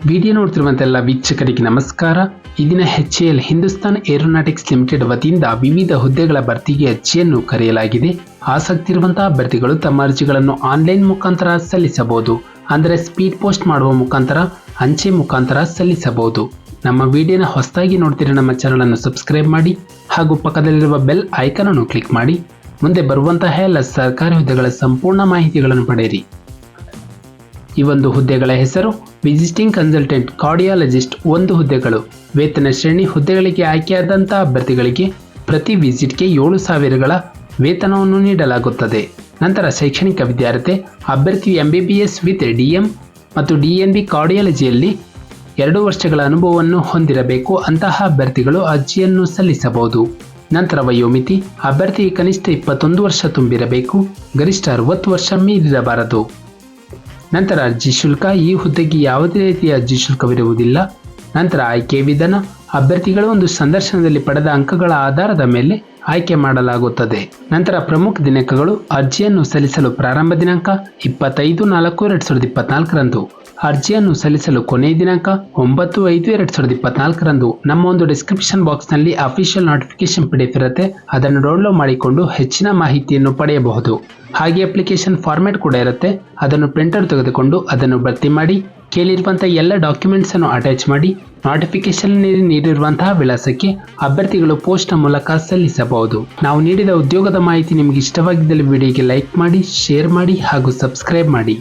Video ನೋಡ್ತಿರುವಂತೆಲ್ಲ ವೀಕ್ಷಕರಿಗೆ ನಮಸ್ಕಾರ. ಇದನ್ನ HAL ಹಿಂದೂಸ್ತಾನ್ ಏರೋನಾಟಿಕ್ಸ್ ಲಿಮಿಟೆಡ್ ವತಿಯಿಂದ ವಿವಿಧ ಹುದ್ದೆಗಳ ಭರ್ತಿಗೆ ಅರ್ಜಿಯನ್ನು ಕರೆಯಲಾಗಿದೆ. ಆಸಕ್ತಿ ಇರುವಂತಹ ಅಭ್ಯರ್ಥಿಗಳು ತಮ್ಮ ಅರ್ಜಿಗಳನ್ನು ಆನ್ಲೈನ್ ಮುಖಾಂತರ ಸಲ್ಲಿಸಬಹುದು. ಅಂದರೆ ಸ್ಪೀಡ್ ಪೋಸ್ಟ್ ಮಾಡುವ ಮುಖಾಂತರ, ಅಂಚೆ ಮುಖಾಂತರ ಸಲ್ಲಿಸಬಹುದು. ನಮ್ಮ ವಿಡಿಯೋನ ಹೊಸದಾಗಿ ನೋಡ್ತಿರೋ ನಮ್ಮ ಚಾನಲ್ ಅನ್ನು ಸಬ್ಸ್ಕ್ರೈಬ್ ಮಾಡಿ ಹಾಗೂ ಪಕ್ಕದಲ್ಲಿರುವ ಬೆಲ್ ಐಕಾನ್ ಅನ್ನು ಕ್ಲಿಕ್ ಮಾಡಿ. ಮುಂದೆ ಬರುವಂತಹ ಎಲ್ಲ ಸರ್ಕಾರಿ ಹುದ್ದೆಗಳ ಸಂಪೂರ್ಣ ಮಾಹಿತಿಗಳನ್ನು ಪಡೆಯಿರಿ. ಈ ಒಂದು ಹುದ್ದೆಗಳ ಹೆಸರು ವಿಸಿಟಿಂಗ್ ಕನ್ಸಲ್ಟೆಂಟ್ ಕಾರ್ಡಿಯಾಲಜಿಸ್ಟ್. ಒಂದು ಹುದ್ದೆಗಳು. ವೇತನ ಶ್ರೇಣಿ ಹುದ್ದೆಗಳಿಗೆ ಆಯ್ಕೆಯಾದಂತಹ ಅಭ್ಯರ್ಥಿಗಳಿಗೆ ಪ್ರತಿ ವಿಸಿಟ್ಗೆ 7,000ಗಳ ವೇತನವನ್ನು ನೀಡಲಾಗುತ್ತದೆ. ನಂತರ ಶೈಕ್ಷಣಿಕ ವಿದ್ಯಾರ್ಥಿ ಅಭ್ಯರ್ಥಿಯು MBBS ವಿತ್ DM ಮತ್ತು DNB ಕಾರ್ಡಿಯಾಲಜಿಯಲ್ಲಿ 2 ವರ್ಷಗಳ ಅನುಭವವನ್ನು ಹೊಂದಿರಬೇಕು. ಅಂತಹ ಅಭ್ಯರ್ಥಿಗಳು ಅರ್ಜಿಯನ್ನು ಸಲ್ಲಿಸಬಹುದು. ನಂತರ ವಯೋಮಿತಿ ಅಭ್ಯರ್ಥಿಗೆ ಕನಿಷ್ಠ 21 ವರ್ಷ ತುಂಬಿರಬೇಕು. ಗರಿಷ್ಠ 60 ವರ್ಷ ಮೀರಿರಬಾರದು. ನಂತರ ಅರ್ಜಿ ಶುಲ್ಕ. ಈ ಹುದ್ದೆಗೆ ಯಾವುದೇ ರೀತಿಯ ಅರ್ಜಿ ಶುಲ್ಕವಿರುವುದಿಲ್ಲ. ನಂತರ ಆಯ್ಕೆ ವಿಧಾನ ಅಭ್ಯರ್ಥಿಗಳು ಒಂದು ಸಂದರ್ಶನದಲ್ಲಿ ಪಡೆದ ಅಂಕಗಳ ಆಧಾರದ ಮೇಲೆ ಆಯ್ಕೆ ಮಾಡಲಾಗುತ್ತದೆ. ನಂತರ ಪ್ರಮುಖ ದಿನಾಂಕಗಳು ಅರ್ಜಿಯನ್ನು ಸಲ್ಲಿಸಲು ಪ್ರಾರಂಭ ದಿನಾಂಕ 25/4/2024ರಂದು. ಅರ್ಜಿಯನ್ನು ಸಲ್ಲಿಸಲು ಕೊನೆಯ ದಿನಾಂಕ 9/5/2024ರಂದು. ನಮ್ಮ ಒಂದು ಡಿಸ್ಕ್ರಿಪ್ಷನ್ ಬಾಕ್ಸ್ನಲ್ಲಿ ಅಫಿಷಿಯಲ್ ನೋಟಿಫಿಕೇಶನ್ PDF ಇರುತ್ತೆ, ಅದನ್ನು ಡೌನ್ಲೋಡ್ ಮಾಡಿಕೊಂಡು ಹೆಚ್ಚಿನ ಮಾಹಿತಿಯನ್ನು ಪಡೆಯಬಹುದು. ಹಾಗೆ ಅಪ್ಲಿಕೇಶನ್ ಫಾರ್ಮ್ಯಾಟ್ ಕೂಡ ಇರುತ್ತೆ, ಅದನ್ನು ಪ್ರಿಂಟರ್ ತೆಗೆದುಕೊಂಡು ಅದನ್ನು ಭರ್ತಿ ಮಾಡಿ ಕೇಳಿರುವಂತಹ ಎಲ್ಲ ಡಾಕ್ಯುಮೆಂಟ್ಸ್ ಅನ್ನು ಅಟ್ಯಾಚ್ ಮಾಡಿ ನೋಟಿಫಿಕೇಶನ್ ನೀಡಿರುವಂತಹ ವಿಳಾಸಕ್ಕೆ ಅಭ್ಯರ್ಥಿಗಳು ಪೋಸ್ಟ್ ಮೂಲಕ ಸಲ್ಲಿಸಬಹುದು. ನಾವು ನೀಡಿದ ಉದ್ಯೋಗದ ಮಾಹಿತಿ ನಿಮಗೆ ಇಷ್ಟವಾಗಿದ್ದಲ್ಲಿ ವಿಡಿಯೋಗೆ ಲೈಕ್ ಮಾಡಿ, ಶೇರ್ ಮಾಡಿ ಹಾಗೂ ಸಬ್ಸ್ಕ್ರೈಬ್ ಮಾಡಿ.